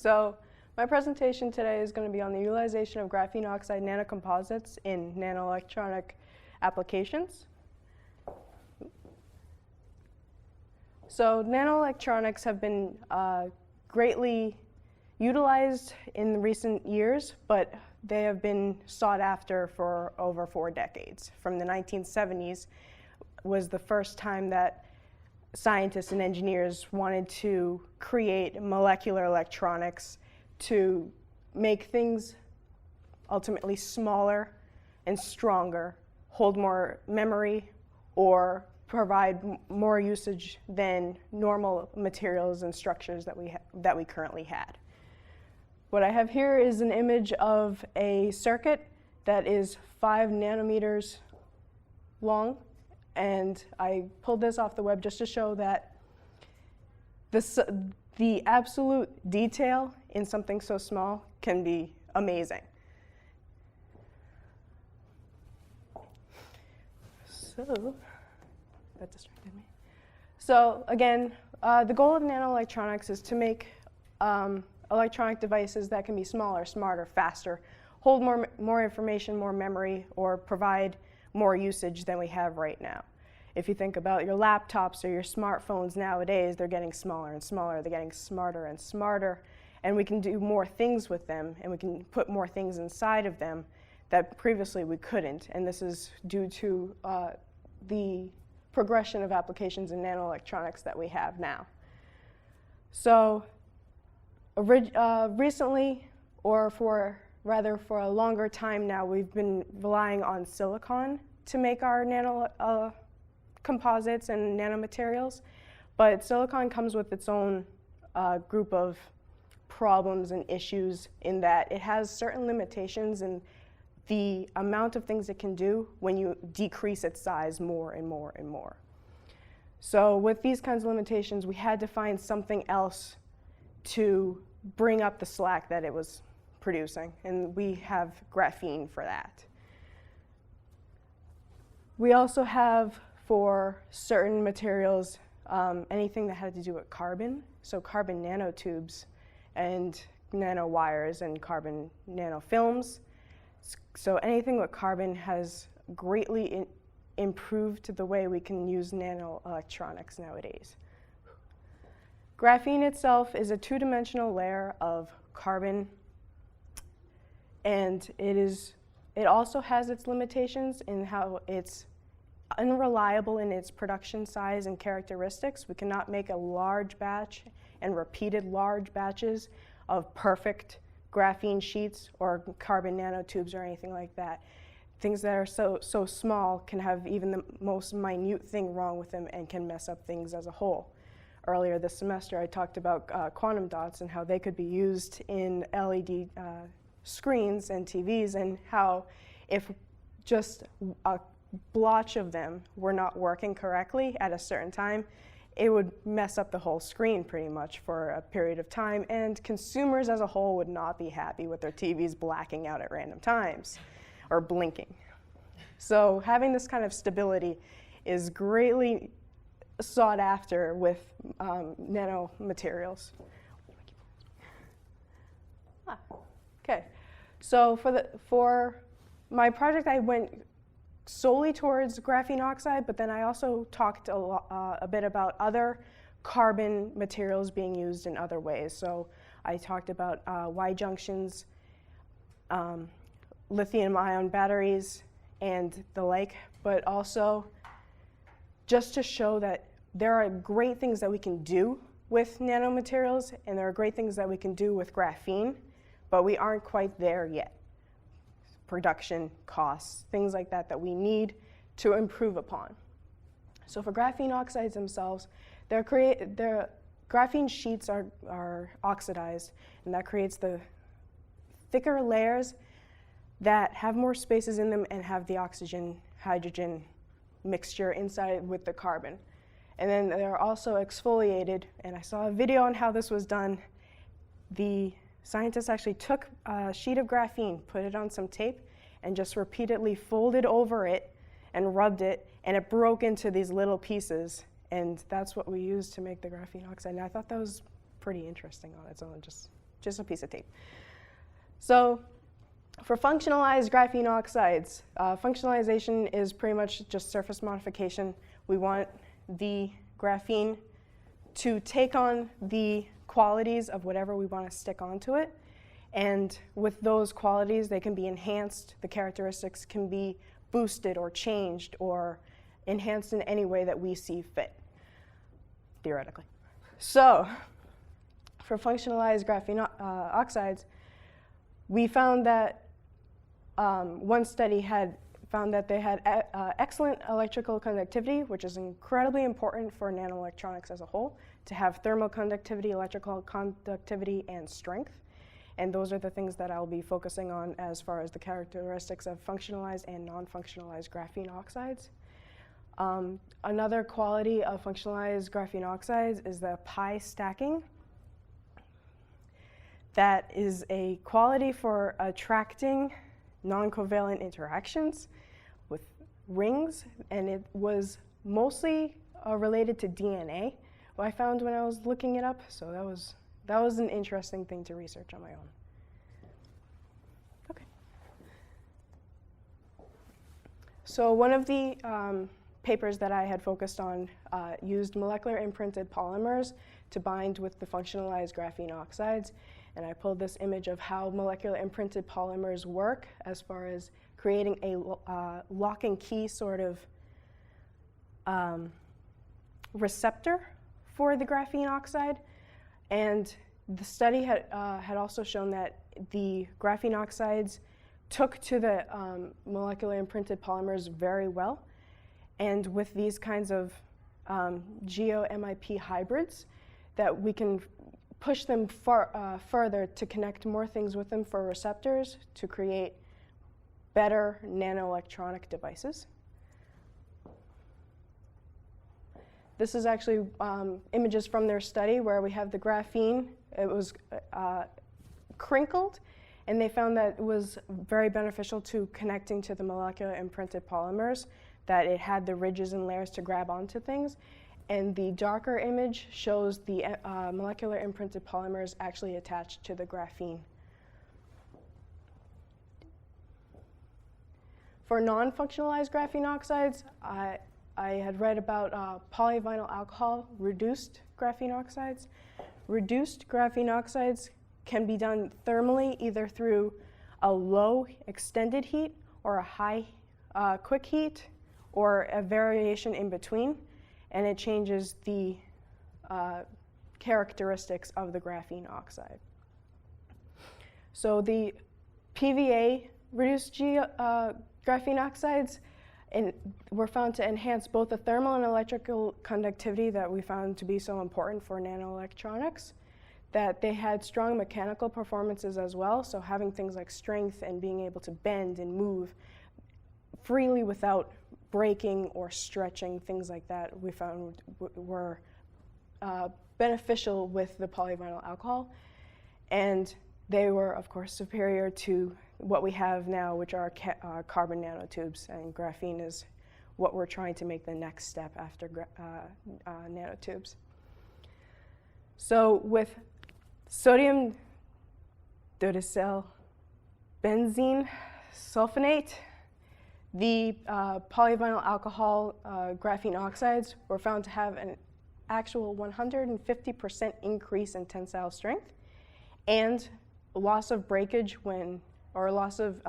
So my presentation today is going to be on the utilization of graphene-oxide nanocomposites in nanoelectronic applications. So nanoelectronics have been greatly utilized in recent years, but they have been sought after for over 4 decades. From the 1970s was the first time that scientists and engineers wanted to create molecular electronics to make things ultimately smaller and stronger, hold more memory, or provide more usage than normal materials and structures that we currently had. What I have here is an image of a circuit that is 5 nanometers long, and I pulled this off the web just to show that the absolute detail in something so small can be amazing. So, that distracted me. So again, the goal of nanoelectronics is to make electronic devices that can be smaller, smarter, faster, hold more information, more memory, or provide more usage than we have right now. If you think about your laptops or your smartphones nowadays, they're getting smaller and smaller, they're getting smarter and smarter, and we can do more things with them, and we can put more things inside of them that previously we couldn't, and this is due to the progression of applications in nanoelectronics that we have now. So recently, or for a longer time now, we've been relying on silicon to make our nano composites and nanomaterials, but silicon comes with its own group of problems and issues in that it has certain limitations in the amount of things it can do when you decrease its size more and more and more. So with these kinds of limitations, we had to find something else to bring up the slack that it was producing, and we have graphene for that. We also have, for certain materials, anything that had to do with carbon, so carbon nanotubes and nanowires and carbon nanofilms. So anything with carbon has greatly improved the way we can use nanoelectronics nowadays. Graphene itself is a 2-dimensional layer of carbon, and it also has its limitations in how it's unreliable in its production size and characteristics. We cannot make a large batch and repeated large batches of perfect graphene sheets or carbon nanotubes or anything like that. Things that are so small can have even the most minute thing wrong with them and can mess up things as a whole. Earlier this semester, I talked about quantum dots and how they could be used in LED screens and TVs, and how if just a blotch of them were not working correctly at a certain time, it would mess up the whole screen pretty much for a period of time, and consumers as a whole would not be happy with their TVs blacking out at random times or blinking. So having this kind of stability is greatly sought after with nanomaterials. Okay, so for my project, I went solely towards graphene-oxide, but then I also talked a bit about other carbon materials being used in other ways. So I talked about Y-junctions, lithium-ion batteries, and the like, but also just to show that there are great things that we can do with nanomaterials, and there are great things that we can do with graphene, but we aren't quite there yet. Production costs, things like that that we need to improve upon. So for graphene oxides themselves, their graphene sheets are oxidized, and that creates the thicker layers that have more spaces in them and have the oxygen-hydrogen mixture inside with the carbon. And then they're also exfoliated, and I saw a video on how this was done. The scientists actually took a sheet of graphene, put it on some tape, and just repeatedly folded over it and rubbed it, and it broke into these little pieces, and that's what we used to make the graphene oxide. And I thought that was pretty interesting on its own, just just a piece of tape. So for functionalized graphene oxides, functionalization is pretty much just surface modification. We want the graphene to take on the qualities of whatever we want to stick onto it. And with those qualities, they can be enhanced. The characteristics can be boosted or changed or enhanced in any way that we see fit, theoretically. So for functionalized graphene oxides, we found that one study had found that they had excellent electrical conductivity, which is incredibly important for nanoelectronics as a whole, to have thermal conductivity, electrical conductivity, and strength. And those are the things that I'll be focusing on as far as the characteristics of functionalized and non-functionalized graphene oxides. Another quality of functionalized graphene oxides is the pi stacking. That is a quality for attracting non-covalent interactions with rings, and it was mostly related to DNA, what I found when I was looking it up. So that was an interesting thing to research on my own. Okay. So one of the papers that I had focused on used molecular imprinted polymers to bind with the functionalized graphene oxides. And I pulled this image of how molecular imprinted polymers work as far as creating a lock and key sort of receptor for the graphene oxide. And the study had also shown that the graphene oxides took to the molecular imprinted polymers very well. And with these kinds of GeoMIP hybrids, that we can push them further to connect more things with them for receptors to create better nanoelectronic devices. This is actually images from their study where we have the graphene. It was crinkled, and they found that it was very beneficial to connecting to the molecular imprinted polymers, that it had the ridges and layers to grab onto things. And the darker image shows the molecular imprinted polymers actually attached to the graphene. For non-functionalized graphene oxides, I had read about polyvinyl alcohol reduced graphene oxides. Reduced graphene oxides can be done thermally, either through a low extended heat or a high quick heat, or a variation in between. And it changes the characteristics of the graphene oxide. So the PVA reduced graphene oxides were found to enhance both the thermal and electrical conductivity that we found to be so important for nanoelectronics, that they had strong mechanical performances as well, so having things like strength and being able to bend and move freely without breaking or stretching, things like that, we found were beneficial with the polyvinyl alcohol. And they were, of course, superior to what we have now, which are carbon nanotubes. And graphene is what we're trying to make the next step after nanotubes. So with sodium dodecyl benzene sulfonate, the polyvinyl alcohol graphene oxides were found to have an actual 150% increase in tensile strength, and loss of breakage or loss of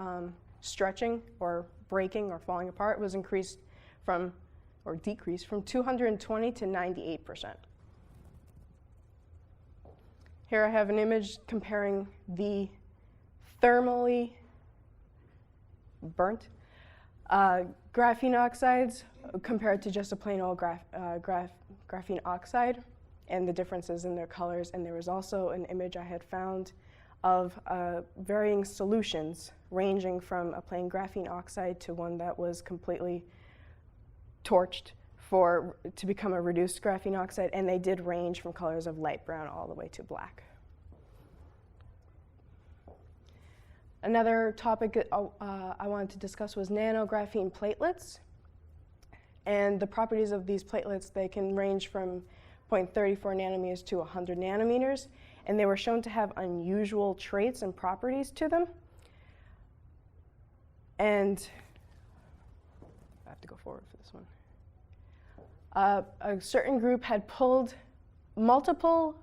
stretching or breaking or falling apart was decreased from 220 to 98%. Here I have an image comparing the thermally burnt graphene oxides compared to just a plain old graphene oxide, and the differences in their colors. And there was also an image I had found of varying solutions ranging from a plain graphene oxide to one that was completely torched to become a reduced graphene oxide, and they did range from colors of light brown all the way to black. Another topic I wanted to discuss was nanographene platelets. And the properties of these platelets, they can range from 0.34 nanometers to 100 nanometers. and they were shown to have unusual traits and properties to them. And I have to go forward for this one. A certain group had pulled multiple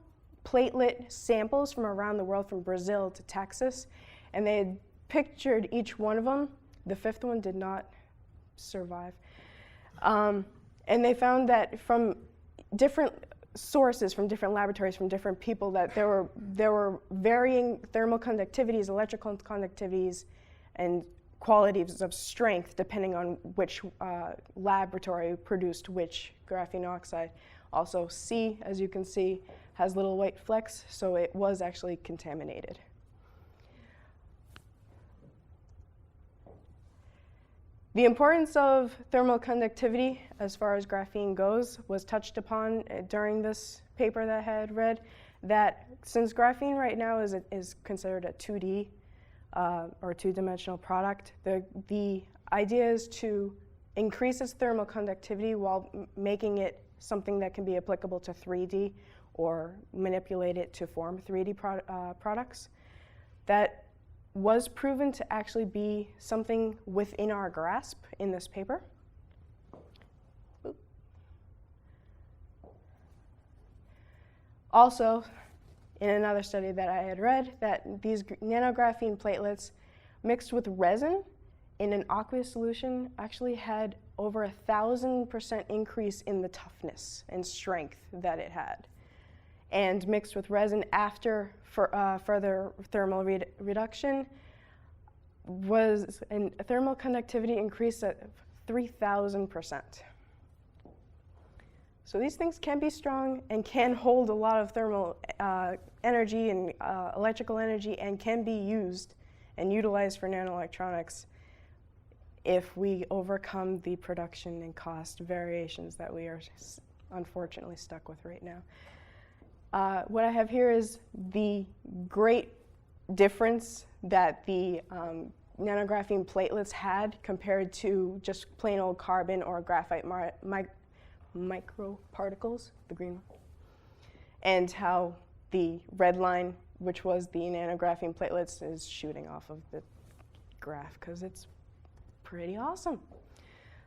platelet samples from around the world, from Brazil to Texas, and they had pictured each one of them. The fifth one did not survive. And they found that from different sources, from different laboratories, from different people, that there were varying thermal conductivities, electrical conductivities, and qualities of strength depending on which laboratory produced which graphene oxide. Also, C, as you can see, has little white flecks, so it was actually contaminated. The importance of thermal conductivity as far as graphene goes was touched upon during this paper that I had read, that since graphene right now is considered a 2D or two-dimensional product, the idea is to increase its thermal conductivity while making it something that can be applicable to 3D or manipulate it to form 3D products. That was proven to actually be something within our grasp in this paper. Also, in another study that I had read, that these nanographene platelets mixed with resin in an aqueous solution actually had over 1,000% increase in the toughness and strength that it had. And mixed with resin after further thermal reduction was a thermal conductivity increase at 3,000%. So these things can be strong and can hold a lot of thermal energy and electrical energy, and can be used and utilized for nanoelectronics if we overcome the production and cost variations that we are unfortunately stuck with right now. What I have here is the great difference that the nanographene platelets had compared to just plain old carbon or graphite microparticles, the green one, and how the red line, which was the nanographene platelets, is shooting off of the graph, because it's pretty awesome.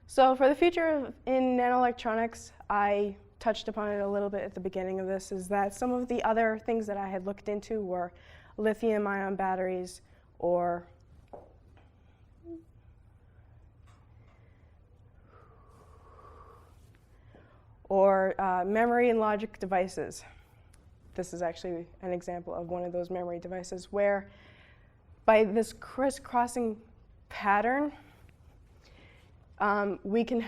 So for the future in nanoelectronics, I touched upon it a little bit at the beginning of this, is that some of the other things that I had looked into were lithium-ion batteries or memory and logic devices. This is actually an example of one of those memory devices where, by this crisscrossing pattern, we can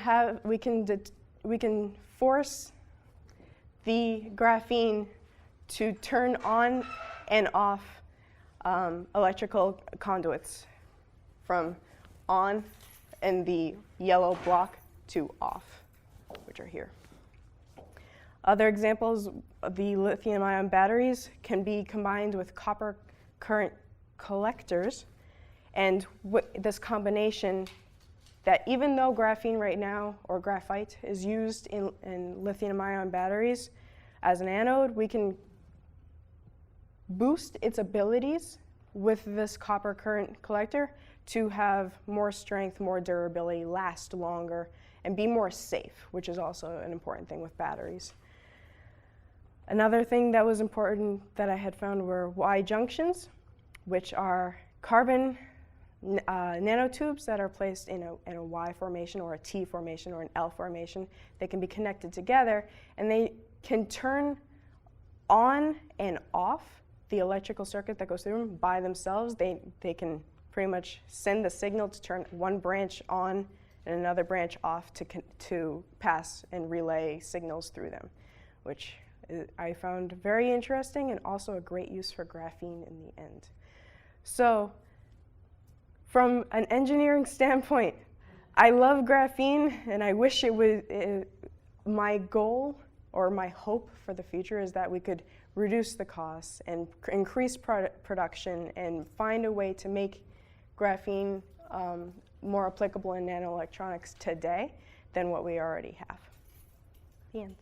force the graphene to turn on and off electrical conduits from on and the yellow block to off, which are here. Other examples of the lithium-ion batteries can be combined with copper current collectors, and this combination, that even though graphene right now, or graphite, is used in lithium-ion batteries as an anode, we can boost its abilities with this copper current collector to have more strength, more durability, last longer, and be more safe, which is also an important thing with batteries. Another thing that was important that I had found were Y junctions, which are carbon nanotubes that are placed in a Y formation or a T formation or an L formation. They can be connected together, and they can turn on and off the electrical circuit that goes through them by themselves. They can pretty much send the signal to turn one branch on and another branch off to pass and relay signals through them, which I found very interesting and also a great use for graphene in the end. So, from an engineering standpoint, I love graphene, and I wish it was my goal or my hope for the future is that we could reduce the costs and increase production and find a way to make graphene more applicable in nanoelectronics today than what we already have. The end.